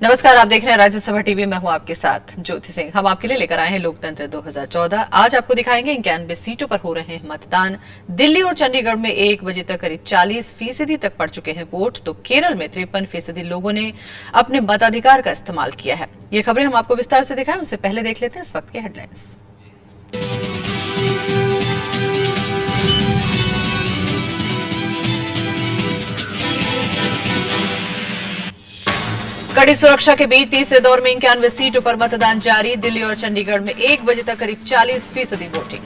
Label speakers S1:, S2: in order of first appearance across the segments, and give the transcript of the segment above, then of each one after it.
S1: नमस्कार, आप देख रहे हैं राज्यसभा टीवी। मैं हूं आपके साथ ज्योति सिंह। हम आपके लिए लेकर आए हैं लोकतंत्र 2014। आज आपको दिखाएंगे 91 सीटों पर हो रहे हैं मतदान। दिल्ली और चंडीगढ़ में 1 बजे तक करीब 40% तक पड़ चुके हैं वोट, तो केरल में 53% लोगों ने अपने मताधिकार का इस्तेमाल किया है। ये खबरें हम आपको विस्तार से दिखाएं, उससे पहले देख लेते हैं इस वक्त के हेडलाइंस। कड़ी सुरक्षा के बीच तीसरे दौर में 91 सीटों पर मतदान जारी। दिल्ली और चंडीगढ़ में 1 बजे तक करीब 40% वोटिंग।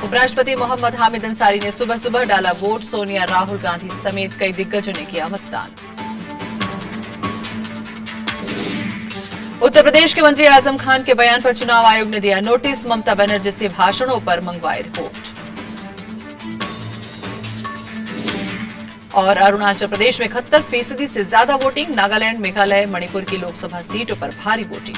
S1: उपराष्ट्रपति मोहम्मद हामिद अंसारी ने सुबह सुबह डाला वोट। सोनिया, राहुल गांधी समेत कई दिग्गजों ने किया मतदान। उत्तर प्रदेश के मंत्री आजम खान के बयान पर चुनाव आयोग ने दिया नोटिस। ममता बनर्जी से भाषणों पर मंगवाई रिपोर्ट। और अरुणाचल प्रदेश में 71% से ज्यादा वोटिंग। नागालैंड, मेघालय, मणिपुर की लोकसभा सीटों पर भारी वोटिंग।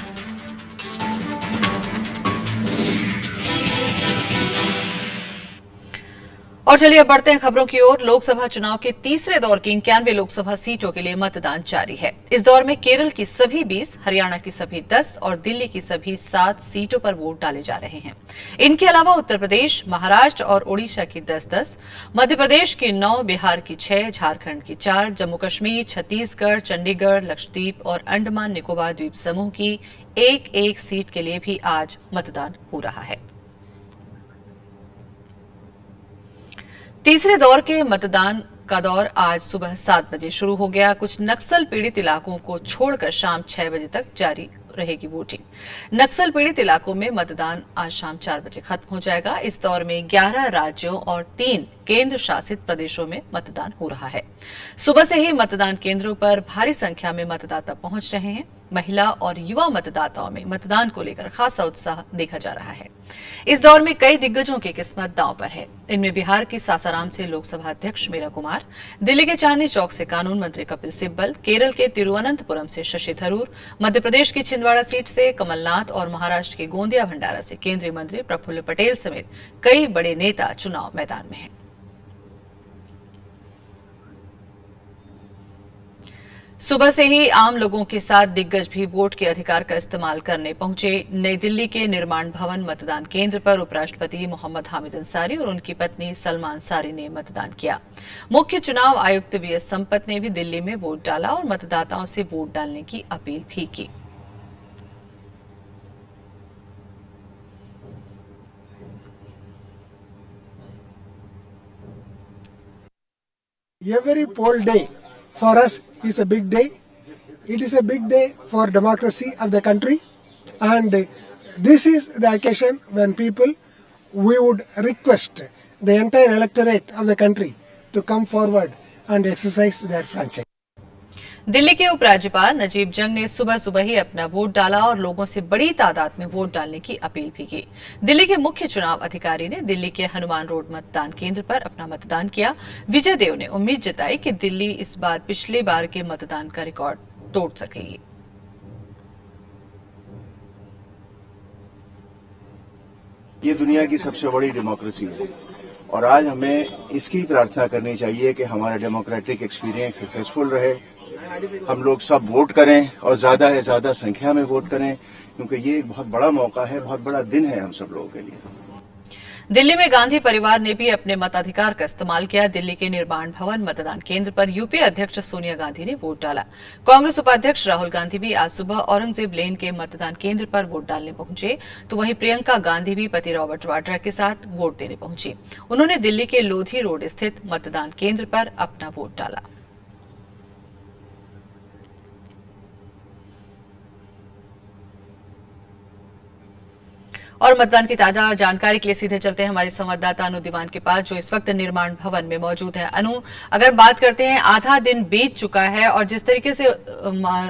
S1: और चलिए अब बढ़ते हैं खबरों की ओर। लोकसभा चुनाव के तीसरे दौर की 91 लोकसभा सीटों के लिए मतदान जारी है। इस दौर में केरल की सभी 20, हरियाणा की सभी 10 और दिल्ली की सभी 7 सीटों पर वोट डाले जा रहे हैं। इनके अलावा उत्तर प्रदेश, महाराष्ट्र और ओडिशा की 10-10, मध्य प्रदेश की 9, बिहार की 6, झारखंड की 4, जम्मू कश्मीर, छत्तीसगढ़, चंडीगढ़, लक्षद्वीप और अंडमान निकोबार द्वीप समूह की 1-1 सीट के लिए भी आज मतदान हो रहा है। तीसरे दौर के मतदान का दौर आज सुबह 7 बजे शुरू हो गया। कुछ नक्सल पीड़ित इलाकों को छोड़कर शाम 6 बजे तक जारी रहेगी वोटिंग। नक्सल पीड़ित इलाकों में मतदान आज शाम 4 बजे खत्म हो जाएगा। इस दौर में 11 राज्यों और 3 केंद्र शासित प्रदेशों में मतदान हो रहा है। सुबह से ही मतदान केंद्रों पर भारी संख्या में मतदाता पहुंच रहे हैं। महिला और युवा मतदाताओं में मतदान को लेकर खासा उत्साह देखा जा रहा है। इस दौर में कई दिग्गजों की किस्मत दांव पर है। इनमें बिहार की सासाराम से लोकसभा अध्यक्ष मीरा कुमार, दिल्ली के चांदनी चौक से कानून मंत्री कपिल सिब्बल, केरल के तिरुवनंतपुरम से शशि थरूर, मध्य प्रदेश की छिंदवाड़ा सीट से कमलनाथ और महाराष्ट्र के गोंदिया भंडारा से केंद्रीय मंत्री प्रफुल्ल पटेल समेत कई बड़े नेता चुनाव मैदान में हैं। सुबह से ही आम लोगों के साथ दिग्गज भी वोट के अधिकार का इस्तेमाल करने पहुंचे। नई दिल्ली के निर्माण भवन मतदान केंद्र पर उपराष्ट्रपति मोहम्मद हामिद अंसारी और उनकी पत्नी सलमा अंसारी ने मतदान किया। मुख्य चुनाव आयुक्त वीएस संपत ने भी दिल्ली में वोट डाला और मतदाताओं से वोट डालने की अपील भी की।
S2: Every poll day for us is a big day. It is a big day for democracy of the country, and this is the occasion when we would request the entire electorate of the country to come forward and exercise their franchise.
S1: Delhi के उपराज्यपाल नजीब जंग ने सुबह सुबह ही अपना vote डाला और लोगों से बड़ी तादाद में वोट डालने की अपील भी की। दिल्ली के मुख्य चुनाव अधिकारी ने दिल्ली के हनुमान रोड मतदान केंद्र पर अपना मतदान किया। विजय देव ने उम्मीद जताई कि दिल्ली इस बार पिछले बार के मतदान का रिकॉर्ड तोड़ सकेगी।
S3: ये दुनिया की सबसे बड़ी डेमोक्रेसी है और आज हमें इसकी प्रार्थना करनी चाहिए कि हमारा डेमोक्रेटिक एक्सपीरियंस सक्सेसफुल रहे। हम लोग सब वोट करें और ज्यादा से ज्यादा संख्या में वोट करें, क्योंकि ये एक बहुत बड़ा मौका है, बहुत बड़ा दिन है हम सब लोगों के लिए।
S1: दिल्ली में गांधी परिवार ने भी अपने मताधिकार का इस्तेमाल किया। दिल्ली के निर्माण भवन मतदान केंद्र पर यूपीए अध्यक्ष सोनिया गांधी ने वोट डाला। कांग्रेस उपाध्यक्ष राहुल गांधी भी आज सुबह औरंगजेब लेन के मतदान केंद्र पर वोट डालने पहुंचे, तो वहीं प्रियंका गांधी भी पति रॉबर्ट वाड्रा के साथ वोट देने पहुंची। उन्होंने दिल्ली के लोधी रोड स्थित मतदान केंद्र पर अपना वोट डाला। और मतदान की ताजा जानकारी के लिए सीधे चलते हैं हमारे संवाददाता अनु दीवान के पास, जो इस वक्त निर्माण भवन में मौजूद है। अनु, अगर बात करते हैं, आधा दिन बीत चुका है और जिस तरीके से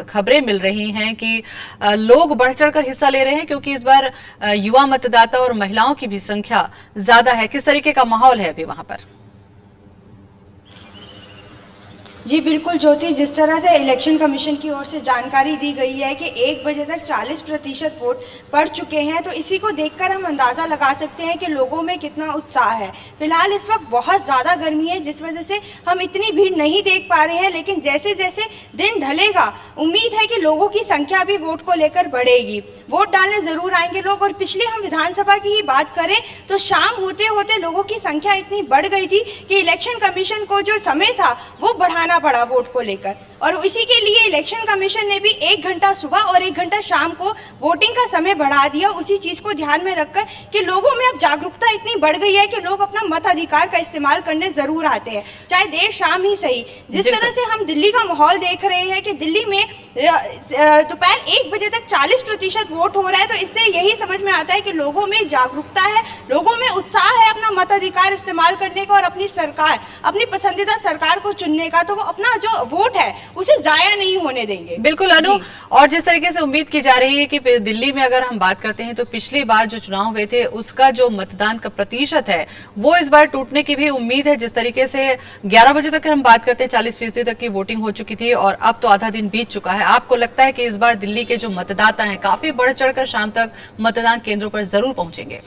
S1: खबरें मिल रही हैं कि लोग बढ़ चढ़कर हिस्सा ले रहे हैं, क्योंकि इस बार युवा मतदाता और महिलाओं की भी संख्या ज्यादा है, किस तरीके का माहौल है अभी वहां पर?
S4: जी बिल्कुल ज्योति, जिस तरह से इलेक्शन कमीशन की ओर से जानकारी दी गई है कि 1 बजे तक 40% वोट पड़ चुके हैं, तो इसी को देखकर हम अंदाजा लगा सकते हैं कि लोगों में कितना उत्साह है। फिलहाल इस वक्त बहुत ज्यादा गर्मी है, जिस वजह से हम इतनी भीड़ नहीं देख पा रहे हैं, लेकिन जैसे जैसे दिन ढलेगा उम्मीद है कि लोगों की संख्या भी वोट को लेकर बढ़ेगी। वोट डालने जरूर आएंगे लोग। और पिछले हम विधानसभा की ही बात करें तो शाम होते होते लोगों की संख्या इतनी बढ़ गई थी कि इलेक्शन कमीशन को जो समय था वो बढ़ाना पड़ा वोट को लेकर, और इसी के लिए इलेक्शन कमीशन ने भी 1 घंटा सुबह और 1 घंटा शाम को वोटिंग का समय बढ़ा दिया, उसी चीज को ध्यान में रखकर कि लोगों में अब जागरूकता इतनी बढ़ गई है कि लोग अपना मताधिकार का इस्तेमाल करने जरूर आते हैं, चाहे देर शाम ही सही। जिस तरह से हम दिल्ली का माहौल देख रहे हैं कि दिल्ली में दोपहर 1 बजे तक 40% वोट हो रहा है, तो इससे यही समझ में आता है कि लोगों में जागरूकता है, लोगों में उत्साह है अपना मताधिकार इस्तेमाल करने का और अपनी सरकार, अपनी पसंदीदा सरकार को चुनने का, तो वो अपना जो वोट है उसे जाया नहीं होने देंगे।
S1: बिल्कुल अनु, और जिस तरीके से उम्मीद की जा रही है कि दिल्ली में अगर हम बात करते हैं तो पिछली बार जो चुनाव हुए थे उसका जो मतदान का प्रतिशत है वो इस बार टूटने की भी उम्मीद है। जिस तरीके से 11 बजे तक हम बात करते हैं 40% तक की वोटिंग हो चुकी थी और अब तो आधा दिन बीत चुका है। आपको लगता है कि इस बार दिल्ली के जो मतदाता हैं काफी बढ़ चढ़कर शाम तक मतदान केंद्रों पर जरूर पहुंचेंगे?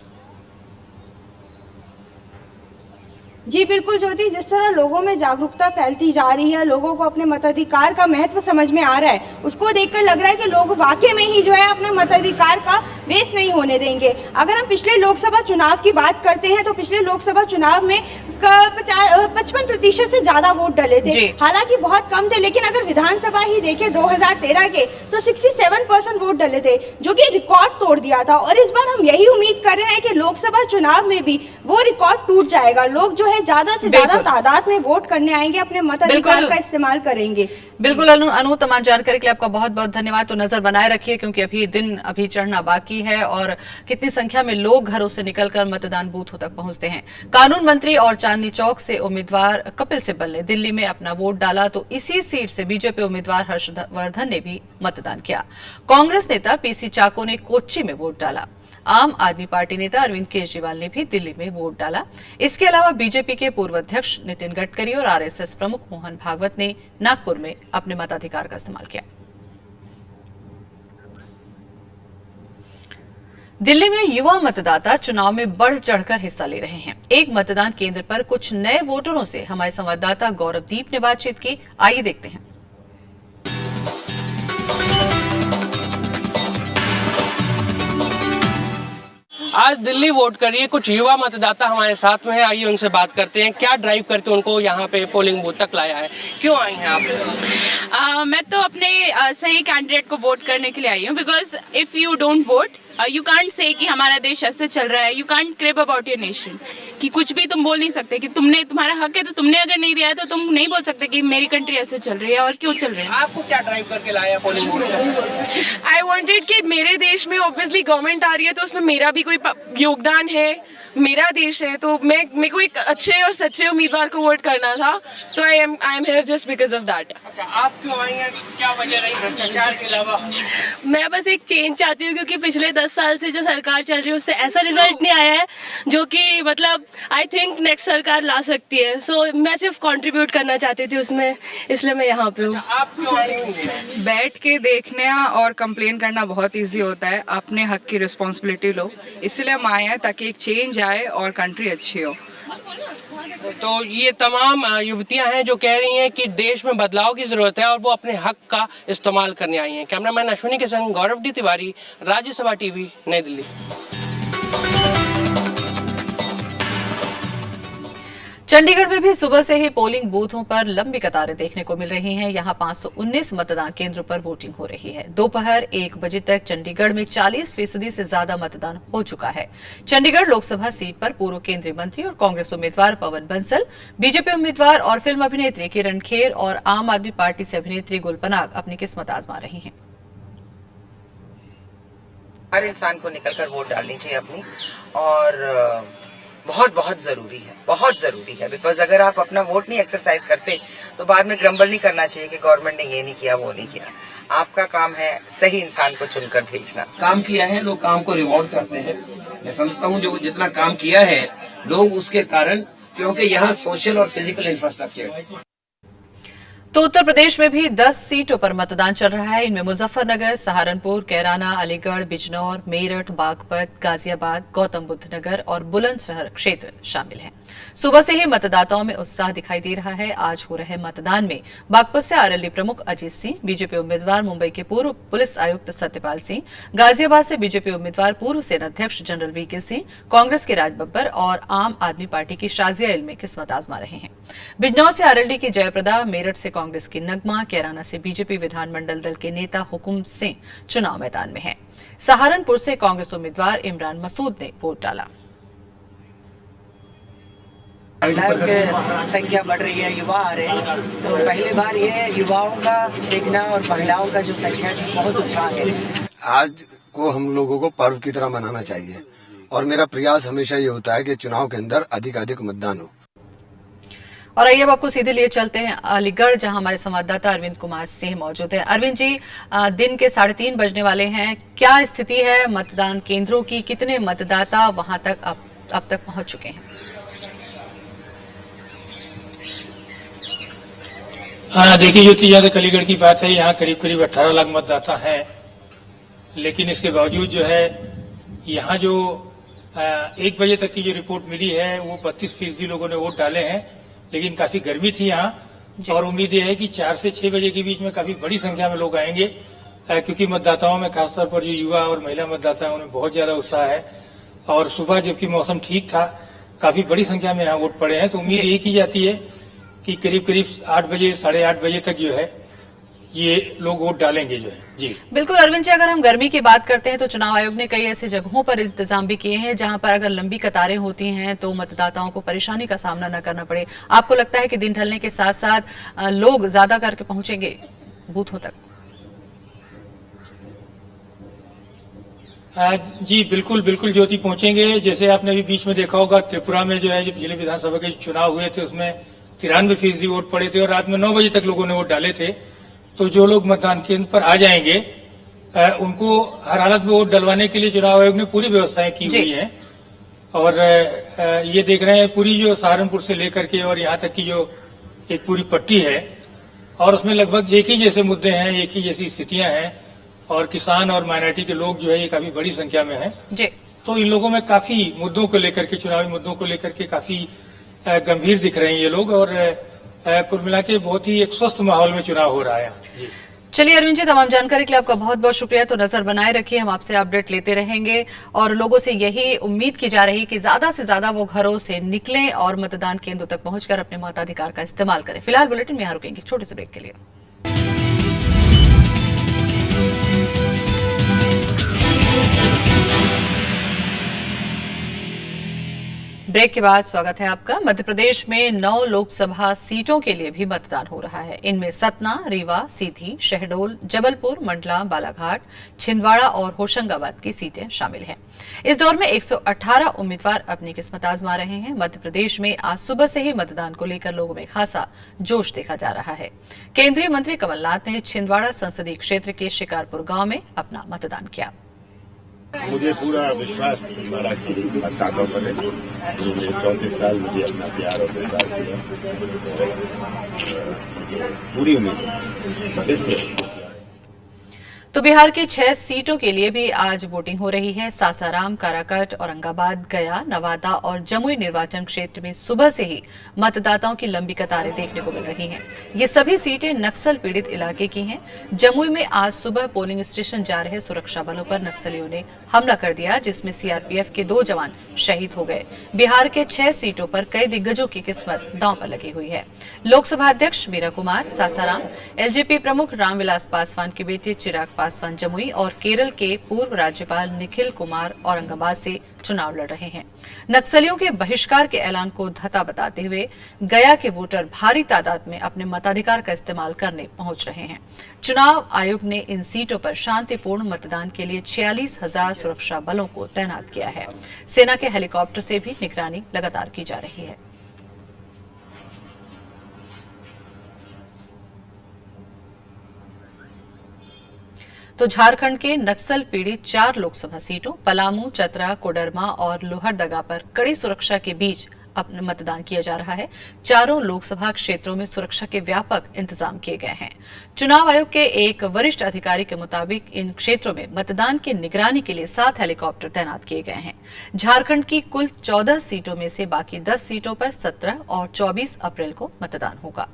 S4: जी बिल्कुल ज्योति, जिस तरह लोगों में जागरूकता फैलती जा रही है, लोगों को अपने मताधिकार का महत्व समझ में आ रहा है, उसको देखकर लग रहा है कि लोग वाकई में ही जो है अपने मताधिकार का वेस्ट नहीं होने देंगे। अगर हम पिछले लोकसभा चुनाव की बात करते हैं तो पिछले लोकसभा चुनाव में 55% से ज्यादा वोट डले थे, हालांकि बहुत कम थे, लेकिन अगर विधानसभा ही देखें 2013 के तो 67% वोट डले थे, जो कि रिकॉर्ड तोड़ दिया था। और इस बार हम यही उम्मीद कर रहे हैं कि लोकसभा चुनाव में भी वो रिकॉर्ड टूट जाएगा, लोग जो है ज्यादा से ज्यादा तादाद में वोट करने आएंगे, अपने मताधिकार का इस्तेमाल करेंगे।
S1: बिल्कुल अनु, तमाम जानकारी के लिए आपका बहुत बहुत धन्यवाद। तो नजर बनाए रखिए क्योंकि अभी दिन चढ़ना बाकी है और कितनी संख्या में लोग घरों से निकलकर मतदान बूथों तक पहुंचते हैं। कानून मंत्री और चांदनी चौक से उम्मीदवार कपिल सिब्बल ने दिल्ली में अपना वोट डाला तो इसी सीट से बीजेपी उम्मीदवार हर्षवर्धन ने भी मतदान किया। कांग्रेस नेता पीसी चाको ने कोच्चि में वोट डाला। आम आदमी पार्टी नेता अरविंद केजरीवाल ने भी दिल्ली में वोट डाला। इसके अलावा बीजेपी के पूर्व अध्यक्ष नितिन गडकरी और आरएसएस प्रमुख मोहन भागवत ने नागपुर में अपने मताधिकार का इस्तेमाल किया। दिल्ली में युवा मतदाता चुनाव में बढ़ चढ़कर हिस्सा ले रहे हैं। एक मतदान केंद्र पर कुछ नए वोटरों से हमारे संवाददाता गौरवदीप ने बातचीत की। आइए देखते हैं।
S5: आज दिल्ली वोट कर रही है कुछ युवा मतदाता हमारे साथ में है। आइए उनसे बात करते हैं, क्या ड्राइव करके उनको यहाँ पे पोलिंग बूथ तक लाया है, क्यों आई हैं आप?
S6: मैं तो अपने सही कैंडिडेट को वोट करने के लिए आई हूँ, because if you don't vote you can't say कि हमारा देश ऐसे चल रहा है, you can't crepe about your nation, कि कुछ भी तुम बोल नहीं सकते कि तुम्हारा हक है, तो तुमने अगर नहीं दिया है तो तुम नहीं बोल सकते कि मेरी कंट्री ऐसे चल रही है और क्यों चल रही है।
S5: आपको क्या ड्राइव करके लाया पोलिंग बूथ?
S7: आई वांटेड कि मेरे देश में ऑब्वियसली गवर्नमेंट आ रही है तो उसमें मेरा भी कोई योगदान है, मेरा देश है, तो मेरे को एक अच्छे और सच्चे उम्मीदवार को वोट करना था, तो I am here just because of that.
S5: अच्छा, आप क्यों आई हैं, क्या वजह रही भ्रष्टाचार के अलावा?
S7: मैं बस एक चेंज चाहती हूँ, क्योंकि पिछले 10 साल से जो सरकार चल रही है उससे ऐसा रिजल्ट नहीं आया है जो कि मतलब आई थिंक नेक्स्ट सरकार ला सकती है। सो मैं सिर्फ कंट्रीब्यूट करना चाहती थी उसमें, इसलिए मैं यहाँ पे हूँ।
S5: आप क्यों आई हैं?
S8: बैठ के देखने और कंप्लेन करना बहुत इजी होता है, अपने हक की रिस्पॉन्सिबिलिटी लो, इसलिए हम आए हैं ताकि एक चेंज आए और कंट्री अच्छी हो।
S5: तो ये तमाम युवतियां हैं जो कह रही हैं कि देश में बदलाव की जरूरत है और वो अपने हक का इस्तेमाल करने आई हैं। कैमरामैन अश्विनी के संग गौरव डी तिवारी, राज्यसभा टीवी, नई दिल्ली।
S1: चंडीगढ़ में भी सुबह से ही पोलिंग बूथों पर लंबी कतारें देखने को मिल रही हैं। यहां 519 मतदान केंद्रों पर वोटिंग हो रही है। दोपहर 1 बजे तक चंडीगढ़ में 40% से ज्यादा मतदान हो चुका है। चंडीगढ़ लोकसभा सीट पर पूर्व केंद्रीय मंत्री और कांग्रेस उम्मीदवार पवन बंसल, बीजेपी उम्मीदवार और फिल्म अभिनेत्री किरण खेर और आम आदमी पार्टी से अभिनेत्री गुल पनाग अपनी किस्मत आजमा रही हैं।
S9: हर इंसान को निकलकर वोट डालनी चाहिए अपनी, और बहुत बहुत जरूरी है बिकॉज अगर आप अपना वोट नहीं एक्सरसाइज करते तो बाद में ग्रम्बल नहीं करना चाहिए कि गवर्नमेंट ने ये नहीं किया, वो नहीं किया। आपका काम है सही इंसान को चुनकर भेजना।
S10: काम किया है, लोग काम को रिवॉर्ड करते हैं। मैं समझता हूँ जो जितना काम किया है लोग उसके कारण, क्योंकि यहाँ सोशल और फिजिकल इंफ्रास्ट्रक्चर।
S1: तो उत्तर प्रदेश में भी 10 सीटों पर मतदान चल रहा है। इनमें मुजफ्फरनगर, सहारनपुर, कैराना, अलीगढ़, बिजनौर, मेरठ, बागपत, गाजियाबाद, गौतम बुद्ध नगर और बुलंदशहर क्षेत्र शामिल हैं। सुबह से ही मतदाताओं में उत्साह दिखाई दे रहा है। आज हो रहे मतदान में बागपत से आरएलडी प्रमुख अजीत सिंह, बीजेपी उम्मीदवार मुंबई के पूर्व पुलिस आयुक्त सत्यपाल सिंह, गाजियाबाद से बीजेपी उम्मीदवार पूर्व सेनाध्यक्ष जनरल वीके सिंह, कांग्रेस के राज बब्बर और आम आदमी पार्टी की शाजिया इल्मी किस्मत आजमा रहे हैं। बिजनौर से आरएलडी की जयप्रदा, मेरठ से कांग्रेस की नगमा, कैराना से बीजेपी विधानमंडल दल के नेता हुकुम सिंह चुनाव मैदान में हैं। सहारनपुर से कांग्रेस उम्मीदवार इमरान मसूद ने वोट डाला।
S11: महिलाओं की संख्या बढ़ रही है, युवा आ रहे हैं, तो पहली बार ये युवाओं का देखना और महिलाओं का जो संख्या है बहुत उत्साह है।
S12: आज को हम लोगों को पर्व की तरह मनाना चाहिए और मेरा प्रयास हमेशा ये होता है कि चुनाव के अंदर अधिक मतदान हो।
S1: और आइए अब आपको सीधे लिए चलते हैं अलीगढ़, जहां हमारे संवाददाता अरविंद कुमार सिंह मौजूद है। अरविंद जी, दिन के 3:30 बजने वाले हैं, क्या स्थिति है मतदान केंद्रों की? कितने मतदाता वहां तक अब तक पहुंच चुके हैं?
S13: देखिए ज्योति, जहाँ तक अलीगढ़ की बात है, यहाँ करीब 18 लाख मतदाता हैं, लेकिन इसके बावजूद जो है यहाँ जो 1 बजे तक की जो रिपोर्ट मिली है वो 32% लोगों ने वोट डाले हैं, लेकिन काफी गर्मी थी यहाँ और उम्मीद यह है कि 4 से 6 बजे के बीच में काफी बड़ी संख्या में लोग आएंगे, क्योंकि मतदाताओं में खासतौर पर जो युवा और महिला मतदाता है उन्हें बहुत ज्यादा उत्साह है। और सुबह जबकि मौसम ठीक था, काफी बड़ी संख्या में यहाँ वोट पड़े हैं, तो उम्मीद यही की जाती है कि करीब 8 बजे 8:30 बजे तक जो है ये लोग वोट डालेंगे जो है। जी
S1: बिल्कुल अरविंद जी, अगर हम गर्मी की बात करते हैं तो चुनाव आयोग ने कई ऐसी जगहों पर इंतजाम भी किए हैं जहां पर अगर लंबी कतारें होती हैं तो मतदाताओं को परेशानी का सामना न करना पड़े। आपको लगता है कि दिन ढलने के साथ साथ लोग ज्यादा करके पहुंचेंगे बूथों तक?
S13: जी बिल्कुल ज्योति, पहुंचेंगे। जैसे आपने अभी बीच में देखा होगा, त्रिपुरा में जो है, जब पिछले विधानसभा के चुनाव हुए थे उसमें 93% वोट पड़े थे और रात में 9 बजे तक लोगों ने वोट डाले थे। तो जो लोग मतदान केंद्र पर आ जाएंगे उनको हर हालत में वोट डलवाने के लिए चुनाव आयोग ने पूरी व्यवस्थाएं की हुई हैं। और ये देख रहे हैं पूरी जो सहारनपुर से लेकर के और यहाँ तक की जो एक पूरी पट्टी है, और उसमें लगभग एक ही जैसे मुद्दे हैं, एक ही जैसी स्थितियां हैं, और किसान और माइनॉरिटी के लोग जो है ये काफी बड़ी संख्या में हैं। तो इन लोगों में काफी मुद्दों को लेकर के, चुनावी मुद्दों को लेकर के काफी गंभीर दिख रहे हैं ये लोग, और कुल मिला के बहुत ही एक स्वस्थ माहौल में चुनाव हो रहा है। जी
S1: चलिए अरविंद जी, तमाम जानकारी के लिए आपका बहुत बहुत शुक्रिया। तो नजर बनाए रखिए, हम आपसे अपडेट लेते रहेंगे और लोगों से यही उम्मीद की जा रही कि ज्यादा से ज्यादा वो घरों से निकलें और मतदान केंद्रों तक पहुंचकर अपने मताधिकार का इस्तेमाल करें। फिलहाल बुलेटिन में यहाँ रुकेंगे छोटे से ब्रेक के लिए। ब्रेक के बाद स्वागत है आपका। मध्य प्रदेश में 9 लोकसभा सीटों के लिए भी मतदान हो रहा है। इनमें सतना, रीवा, सीधी, शहडोल, जबलपुर, मंडला, बालाघाट, छिंदवाड़ा और होशंगाबाद की सीटें शामिल हैं। इस दौर में 118 उम्मीदवार अपनी किस्मत आजमा रहे हैं। मध्य प्रदेश में आज सुबह से ही मतदान को लेकर लोगों में खासा जोश देखा जा रहा है। केंद्रीय मंत्री कमलनाथ ने छिंदवाड़ा संसदीय क्षेत्र के शिकारपुर गांव में अपना मतदान किया।
S14: मुझे पूरा विश्वास छिंदवाड़ा की मतदाताओं पर है। मुझे 34 साल मुझे अपना प्यार और विश्वास दिया, पूरी उम्मीद है।
S1: तो बिहार की 6 सीटों के लिए भी आज वोटिंग हो रही है। सासाराम, काराकट, औरंगाबाद, गया, नवादा और जमुई निर्वाचन क्षेत्र में सुबह से ही मतदाताओं की लंबी कतारें देखने को मिल रही हैं। ये सभी सीटें नक्सल पीड़ित इलाके की हैं। जमुई में आज सुबह पोलिंग स्टेशन जा रहे सुरक्षा बलों पर नक्सलियों ने हमला कर दिया, जिसमें सीआरपीएफ के 2 जवान शहीद हो गए। बिहार के 6 सीटों पर कई दिग्गजों की किस्मत दांव पर लगी हुई है। लोकसभा अध्यक्ष मीरा कुमार सासाराम, एलजेपी प्रमुख रामविलास पासवान के बेटे चिराग पासवान जमुई और केरल के पूर्व राज्यपाल निखिल कुमार औरंगाबाद से चुनाव लड़ रहे हैं। नक्सलियों के बहिष्कार के ऐलान को धता बताते हुए गया के वोटर भारी तादाद में अपने मताधिकार का इस्तेमाल करने पहुंच रहे हैं। चुनाव आयोग ने इन सीटों पर शांतिपूर्ण मतदान के लिए 46,000 सुरक्षा बलों को तैनात किया है। सेना के हेलीकॉप्टर से भी निगरानी लगातार की जा रही है। तो झारखंड के नक्सल पीड़ित 4 लोकसभा सीटों पलामू, चतरा, कोडरमा और लोहरदगा पर कड़ी सुरक्षा के बीच अपना मतदान किया जा रहा है। चारों लोकसभा क्षेत्रों में सुरक्षा के व्यापक इंतजाम किए गए हैं। चुनाव आयोग के एक वरिष्ठ अधिकारी के मुताबिक इन क्षेत्रों में मतदान की निगरानी के लिए 7 हेलीकॉप्टर तैनात किए गए हैं। झारखंड की कुल 14 सीटों में से बाकी 10 सीटों पर 17 और 24 अप्रैल को मतदान होगा।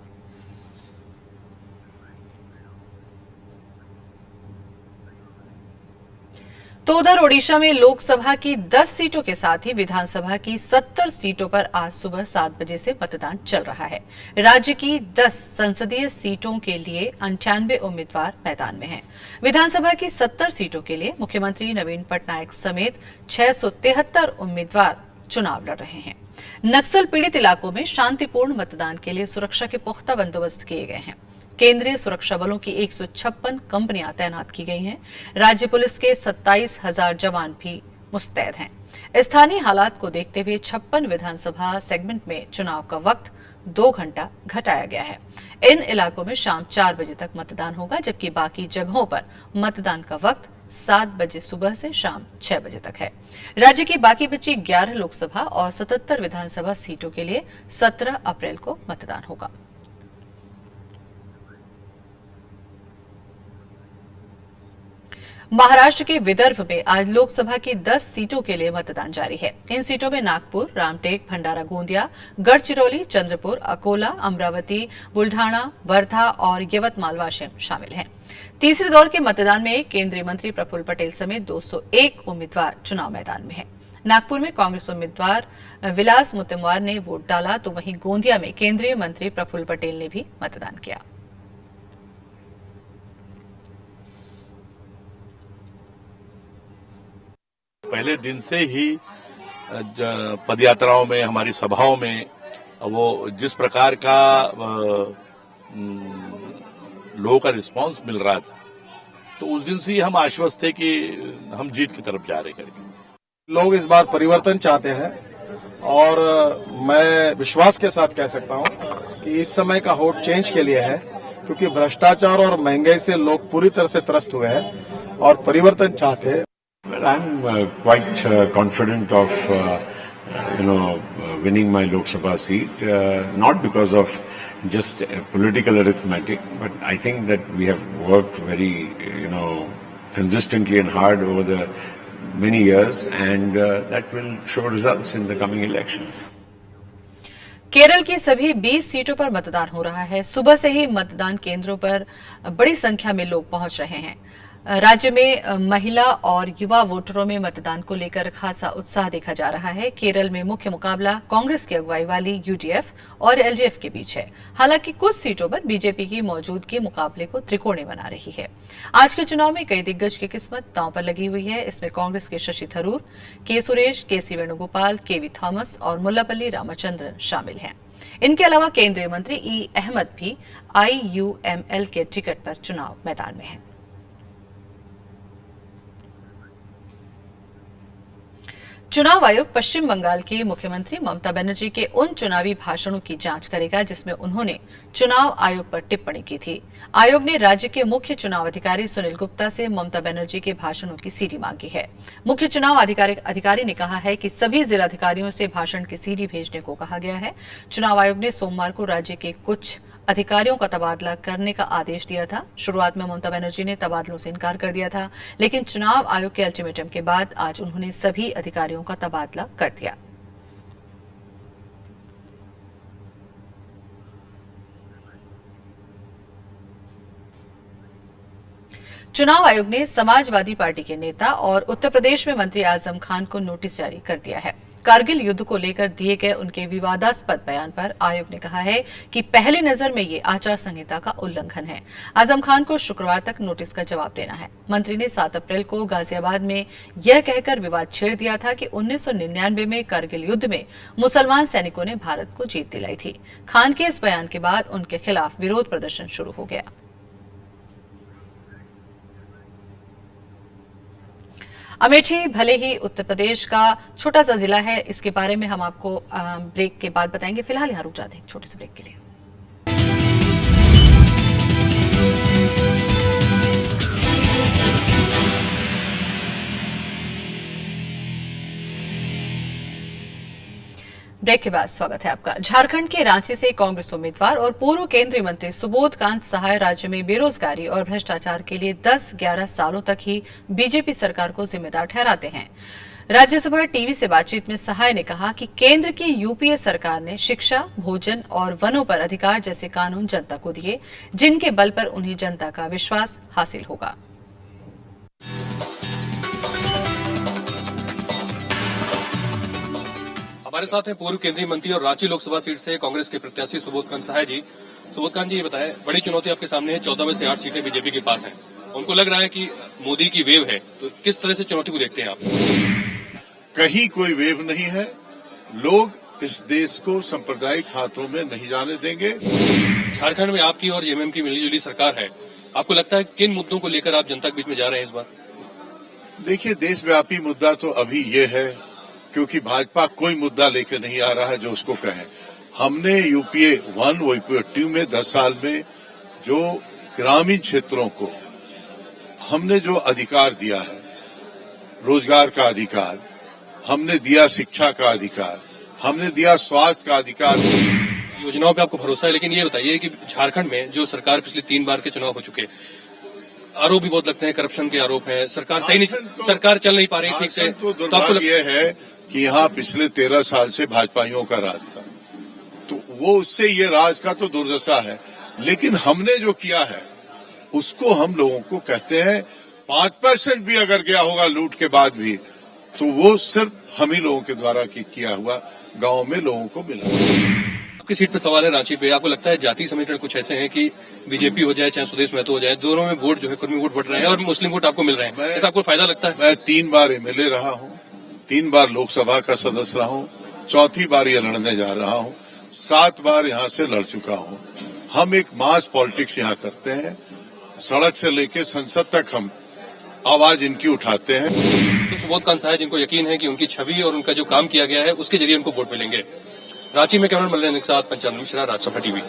S1: तो उधर ओडिशा में लोकसभा की 10 सीटों के साथ ही विधानसभा की 70 सीटों पर आज सुबह 7 बजे से मतदान चल रहा है। राज्य की 10 संसदीय सीटों के लिए 98 उम्मीदवार मैदान में हैं। विधानसभा की 70 सीटों के लिए मुख्यमंत्री नवीन पटनायक समेत 673 उम्मीदवार चुनाव लड़ रहे हैं। नक्सल पीड़ित इलाकों में शांतिपूर्ण मतदान के लिए सुरक्षा के पुख्ता बंदोबस्त किए गए हैं। केंद्रीय सुरक्षा बलों की 156 कंपनियां तैनात की गई हैं। राज्य पुलिस के 27,000 जवान भी मुस्तैद हैं। स्थानीय हालात को देखते हुए 56 विधानसभा सेगमेंट में चुनाव का वक्त 2 घंटा घटाया गया है। इन इलाकों में शाम 4 बजे तक मतदान होगा, जबकि बाकी जगहों पर मतदान का वक्त 7 बजे सुबह से शाम 6 बजे तक है। राज्य की बाकी बची 11 लोकसभा और 77 विधानसभा सीटों के लिए 17 अप्रैल को मतदान होगा। महाराष्ट्र के विदर्भ में आज लोकसभा की 10 सीटों के लिए मतदान जारी है। इन सीटों में नागपुर, रामटेक, भंडारा गोंदिया, गढ़चिरौली, चंद्रपुर, अकोला, अमरावती, बुल्ढाना, वर्धा और यवतमाल वाशिम शामिल हैं। तीसरे दौर के मतदान में केंद्रीय मंत्री प्रफुल्ल पटेल समेत 201 उम्मीदवार चुनाव मैदान में हैं। नागपुर में कांग्रेस उम्मीदवार विलास मुत्तेमवार ने वोट डाला, तो वहीं गोंदिया में केंद्रीय मंत्री प्रफुल्ल पटेल ने भी मतदान किया।
S14: पहले दिन से ही पदयात्राओं में, हमारी सभाओं में वो जिस प्रकार का लोगों का रिस्पांस मिल रहा था, तो उस दिन से ही हम आश्वस्त थे कि हम जीत की तरफ जा रहे करके।
S12: लोग इस बार परिवर्तन चाहते हैं और मैं विश्वास के साथ कह सकता हूं कि इस समय का वोट चेंज के लिए है, क्योंकि भ्रष्टाचार और महंगाई से लोग पूरी तरह से त्रस्त हुए हैं और परिवर्तन चाहते हैं।
S14: Well, I'm quite confident of, winning my Lok Sabha seat, not because of just political arithmetic, but I think that we have worked very, consistently and hard over the many years, and that will show results in the coming elections.
S1: Kerala की सभी 20 सीटों पर मतदान हो रहा है। सुबह से ही मतदान केंद्रों पर बड़ी संख्या में लोग पहुंच रहे हैं। राज्य में महिला और युवा वोटरों में मतदान को लेकर खासा उत्साह देखा जा रहा है। केरल में मुख्य मुकाबला कांग्रेस की अगुवाई वाली यूडीएफ और एलडीएफ के बीच है। हालांकि कुछ सीटों पर बीजेपी की मौजूदगी मुकाबले को त्रिकोणीय बना रही है। आज के चुनाव में कई दिग्गज की किस्मत दांव पर लगी हुई है। इसमें कांग्रेस के शशि थरूर, के सुरेश, केसी वेणुगोपाल, केवी थॉमस और मुल्लापल्ली रामचंद्रन शामिल हैं। इनके अलावा केंद्रीय मंत्री ई अहमद भी आईयूएमएल के टिकट पर चुनाव मैदान में हैं। चुनाव आयोग पश्चिम बंगाल की मुख्यमंत्री ममता बनर्जी के उन चुनावी भाषणों की जांच करेगा जिसमें उन्होंने चुनाव आयोग पर टिप्पणी की थी। आयोग ने राज्य के मुख्य चुनाव अधिकारी सुनील गुप्ता से ममता बनर्जी के भाषणों की सीडी मांगी है। मुख्य चुनाव अधिकारी ने कहा है कि सभी जिलाधिकारियों से भाषण की सीडी भेजने को कहा गया है। चुनाव आयोग ने सोमवार को राज्य के कुछ अधिकारियों का तबादला करने का आदेश दिया था। शुरुआत में ममता बनर्जी ने तबादलों से इनकार कर दिया था, लेकिन चुनाव आयोग के अल्टीमेटम के बाद आज उन्होंने सभी अधिकारियों का तबादला कर दिया। चुनाव आयोग ने समाजवादी पार्टी के नेता और उत्तर प्रदेश में मंत्री आजम खान को नोटिस जारी कर दिया है। कारगिल युद्ध को लेकर दिए गए उनके विवादास्पद बयान पर आयोग ने कहा है कि पहली नजर में ये आचार संहिता का उल्लंघन है। आजम खान को शुक्रवार तक नोटिस का जवाब देना है। मंत्री ने 7 अप्रैल को गाजियाबाद में यह कहकर विवाद छेड़ दिया था कि 1999 में कारगिल युद्ध में मुसलमान सैनिकों ने भारत को जीत दिलाई थी। खान के इस बयान के बाद उनके खिलाफ विरोध प्रदर्शन शुरू हो गया। अमेठी भले ही उत्तर प्रदेश का छोटा सा जिला है, इसके बारे में हम आपको ब्रेक के बाद बताएंगे। फिलहाल यहां रुक जाते हैं छोटे से ब्रेक के लिए। ब्रेक के बाद स्वागत है आपका। झारखंड के रांची से कांग्रेस उम्मीदवार और पूर्व केंद्रीय मंत्री सुबोध कांत सहाय राज्य में बेरोजगारी और भ्रष्टाचार के लिए 10-11 सालों तक ही बीजेपी सरकार को जिम्मेदार ठहराते हैं। राज्यसभा टीवी से बातचीत में सहाय ने कहा कि केंद्र की यूपीए सरकार ने शिक्षा, भोजन और वनों पर अधिकार जैसे कानून जनता को दिए, जिनके बल पर उन्हें जनता का विश्वास हासिल होगा।
S15: हमारे साथ हैं पूर्व केंद्रीय मंत्री और रांची लोकसभा सीट से कांग्रेस के प्रत्याशी सुबोध कांत सहाय जी। सुबोध कांत जी, ये बताएं, बड़ी चुनौती आपके सामने है। 14 में से 8 सीटें बीजेपी के पास हैं। उनको लग रहा है कि मोदी की वेव है, तो किस तरह से चुनौती को देखते हैं आप?
S14: कहीं कोई वेव नहीं है। लोग इस देश को सांप्रदायिक हाथों में नहीं जाने देंगे।
S15: झारखंड में आपकी और जेएमएम की मिलीजुली सरकार है। आपको लगता है किन मुद्दों को लेकर आप जनता के बीच में जा रहे हैं इस बार?
S14: देखिए, देशव्यापी मुद्दा तो अभी ये है, क्योंकि भाजपा कोई मुद्दा लेकर नहीं आ रहा है जो उसको कहे। हमने यूपीए 1 और यूपीए 2 में 10 साल में जो ग्रामीण क्षेत्रों को हमने जो अधिकार दिया है, रोजगार का अधिकार हमने दिया, शिक्षा का अधिकार हमने दिया, स्वास्थ्य का अधिकार।
S15: योजनाओं पे आपको भरोसा है, लेकिन ये बताइए कि झारखंड में जो सरकार पिछले 3 बार के चुनाव हो चुके, आरोप भी बहुत लगते हैं, करप्शन के आरोप है, सरकार सही नहीं, सरकार चल नहीं पा रही ठीक से।
S14: तो दुर्भाग्य ये है कि यहाँ पिछले 13 साल से भाजपाइयों का राज था, तो वो उससे ये राज का तो दुर्दशा है। लेकिन हमने जो किया है उसको हम लोगों को कहते हैं 5% भी अगर गया होगा लूट के बाद भी, तो वो सिर्फ हम ही लोगों के द्वारा किया हुआ गांव में लोगों को मिला।
S15: आपकी सीट पे सवाल है रांची पे, आपको लगता है जाति समीकरण कुछ ऐसे हैं कि बीजेपी हो जाए चाहे सुदेश महतो हो जाए, दोनों में वोट जो है कर्मी वोट बढ़ रहे हैं और मुस्लिम वोट आपको मिल रहे हैं, ऐसा आपको फायदा लगता है?
S14: मैं 3 बार एमएलए रहा हूँ, 3 बार लोकसभा का सदस्य रहा हूँ, 4थी बार ये लड़ने जा रहा हूँ, 7 बार यहाँ से लड़ चुका हूँ। हम एक मास पॉलिटिक्स यहाँ करते हैं, सड़क से लेके संसद तक हम आवाज इनकी उठाते हैं।
S15: तो सुबोध कांत सहाय, जिनको यकीन है कि उनकी छवि और उनका जो काम किया गया है उसके जरिए उनको वोट मिलेंगे। रांची में कैमरा मल्लेन के साथ पंचानन मिश्रा, राज्यसभा टीवी।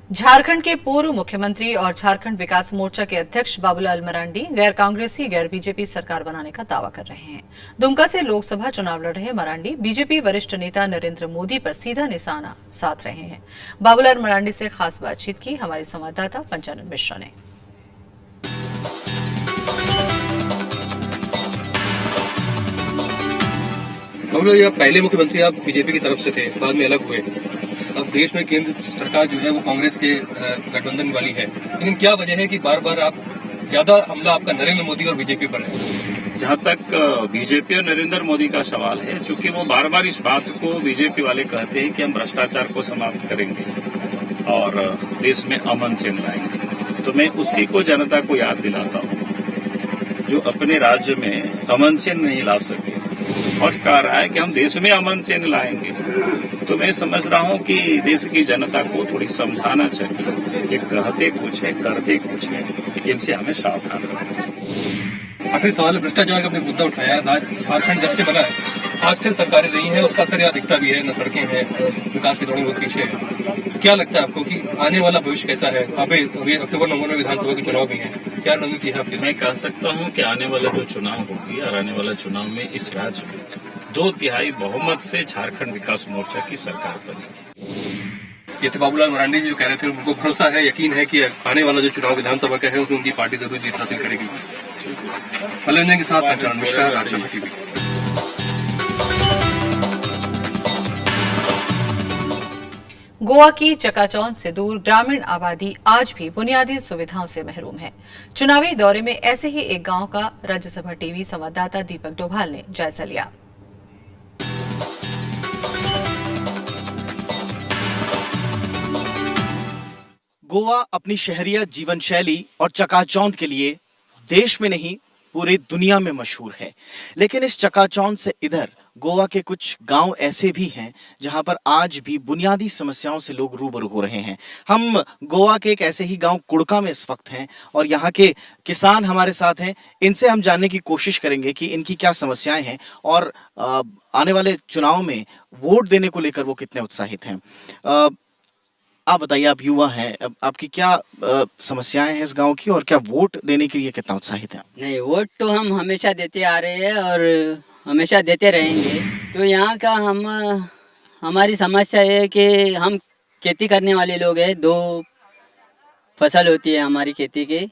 S1: झारखंड के पूर्व मुख्यमंत्री और झारखंड विकास मोर्चा के अध्यक्ष बाबूलाल मरांडी गैर कांग्रेसी गैर बीजेपी सरकार बनाने का दावा कर रहे हैं। दुमका से लोकसभा चुनाव लड़ रहे मरांडी बीजेपी वरिष्ठ नेता नरेंद्र मोदी पर सीधा निशाना साध रहे हैं। बाबूलाल मरांडी से खास बातचीत की हमारे संवाददाता पंचानन मिश्रा ने।
S15: बाबूलाल, आप पहले मुख्यमंत्री, आप बीजेपी की तरफ से थे, बाद में अलग हुए। अब देश में केंद्र सरकार जो है वो कांग्रेस के गठबंधन वाली है, लेकिन क्या वजह है कि बार बार आप ज्यादा हमला आपका नरेंद्र मोदी और बीजेपी पर है?
S16: जहाँ तक बीजेपी और नरेंद्र मोदी का सवाल है, चूंकि वो बार बार इस बात को बीजेपी वाले कहते हैं कि हम भ्रष्टाचार को समाप्त करेंगे और देश में अमन चैन लाएंगे, तो मैं उसी को जनता को याद दिलाता हूँ जो अपने राज्य में अमन चैन नहीं ला सके और कह रहा है कि हम देश में अमन चैन लाएंगे। तो मैं समझ रहा हूँ कि देश की जनता को थोड़ी समझाना चाहिए, ये कहते कुछ है करते कुछ है, इनसे हमें सावधान रहना चाहिए।
S15: आखिरी सवाल, भ्रष्टाचार का आपने मुद्दा उठाया। झारखंड जब से बना है अस्थिर सरकारें रही हैं, उसका असर यहाँ दिखता भी है, न सड़कें हैं, विकास की दौड़ बहुत पीछे है। क्या लगता है आपको कि आने वाला भविष्य कैसा है? अभी अक्टूबर-नवंबर में विधानसभा के चुनाव भी हैं, क्या रणनीति है आपकी?
S16: मैं कह सकता हूँ कि आने वाला जो चुनाव होगी और आने वाला चुनाव में इस राज्य में 2/3 बहुमत से झारखंड विकास मोर्चा की सरकार बनेगी।
S15: ये थे बाबूलाल मरांडी जो कह रहे थे, उनको भरोसा है, यकीन है कि आने वाला जो चुनाव विधानसभा का है उसमें उनकी पार्टी जरूर जीत हासिल करेगी। मल्लेन के साथ पंचानन मिश्रा, राज्यसभा टीवी।
S1: गोवा की चकाचौंध से दूर ग्रामीण आबादी आज भी बुनियादी सुविधाओं से महरूम है। चुनावी दौरे में ऐसे ही एक गांव का राज्यसभा टीवी संवाददाता दीपक डोभाल ने जायजा लिया।
S17: गोवा अपनी शहरिया जीवन शैली और चकाचौंध के लिए देश में नहीं पूरी दुनिया में मशहूर है, लेकिन इस चकाचौंध से इधर गोवा के कुछ गांव ऐसे भी हैं जहां पर आज भी बुनियादी समस्याओं से लोग रूबरू हो रहे हैं। हम गोवा के एक ऐसे ही गांव कुड़का में इस वक्त हैं और यहाँ के किसान हमारे साथ हैं। इनसे हम जानने की कोशिश करेंगे कि इनकी क्या समस्याएं हैं और आने वाले चुनाव में वोट देने को लेकर वो कितने उत्साहित हैं। आप बताइए, आप युवा हैं, अब आपकी क्या समस्याएं हैं इस गांव की, और क्या वोट देने के लिए कितना उत्साहित हैं?
S18: नहीं, वोट तो हम हमेशा देते आ रहे हैं और हमेशा देते रहेंगे। तो यहाँ का हमारी समस्या है कि हम खेती करने वाले लोग हैं, 2 फसल होती है हमारी खेती की,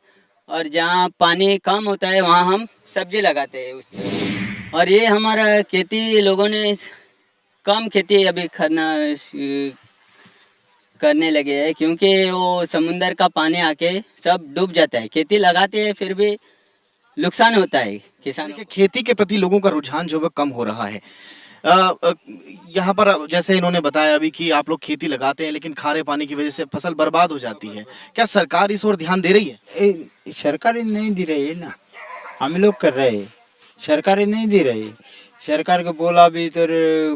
S18: और जहाँ पानी कम होता है वहाँ हम सब्जी लगाते हैं उसमें। और ये हमारा खेती लोगों ने कम खेती अभी करने लगे हैं, क्योंकि वो समुंदर का पानी आके सब डूब जाता है। खेती लगाते हैं फिर भी नुकसान होता है किसान
S17: के। खेती के प्रति लोगों का रुझान जो है कम हो रहा है। यहाँ पर जैसे इन्होंने बताया अभी कि आप लोग खेती लगाते हैं लेकिन खारे पानी की वजह से फसल बर्बाद हो जाती है, क्या सरकार इस ओर ध्यान दे रही है?
S19: सरकार नहीं दे रही है ना, हम लोग कर रहे हैं, सरकार नहीं दे रही। सरकार को बोला भी तो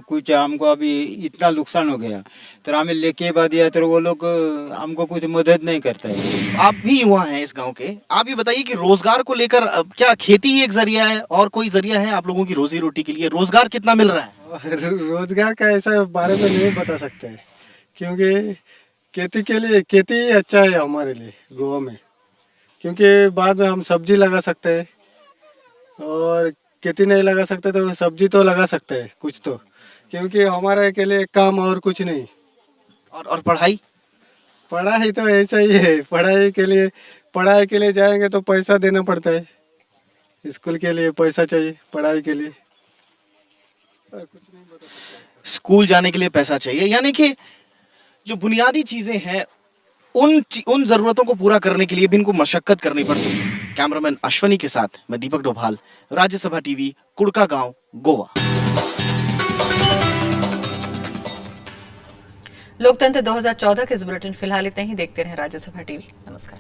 S19: कुछ हमको अभी इतना नुकसान हो गया तो हमें लेके बाद दिया तो वो लोग हमको कुछ मदद नहीं करता है।
S17: आप भी युवा हैं इस गांव के, आप ये बताइए कि रोजगार को लेकर क्या खेती ही एक जरिया है और कोई जरिया है आप लोगों की रोजी रोटी के लिए? रोजगार कितना मिल रहा है?
S2: रोजगार का ऐसा बारे में नहीं बता सकते हैं, क्योंकि खेती के लिए खेती ही अच्छा है हमारे लिए गोवा में, क्योंकि बाद में हम सब्जी लगा सकते हैं और खेती नहीं लगा सकते तो सब्जी तो लगा सकते हैं कुछ तो, क्योंकि हमारे के लिए काम और कुछ नहीं।
S17: और पढ़ाई
S2: तो ऐसा ही है, पढ़ाई के लिए जाएंगे तो पैसा देना पड़ता है, स्कूल के लिए पैसा चाहिए, पढ़ाई के लिए
S17: स्कूल जाने के लिए पैसा चाहिए, यानी कि जो बुनियादी चीजें हैं उन जरूरतों को पूरा करने के लिए भी इनको मशक्कत करनी पड़ती है। कैमरामैन अश्वनी के साथ मैं दीपक डोभाल, राज्यसभा टीवी, कुड़का गांव, गोवा।
S1: लोकतंत्र 2014 के इस बुलेटिन फिलहाल इतना ही। देखते रहें राज्यसभा टीवी। नमस्कार।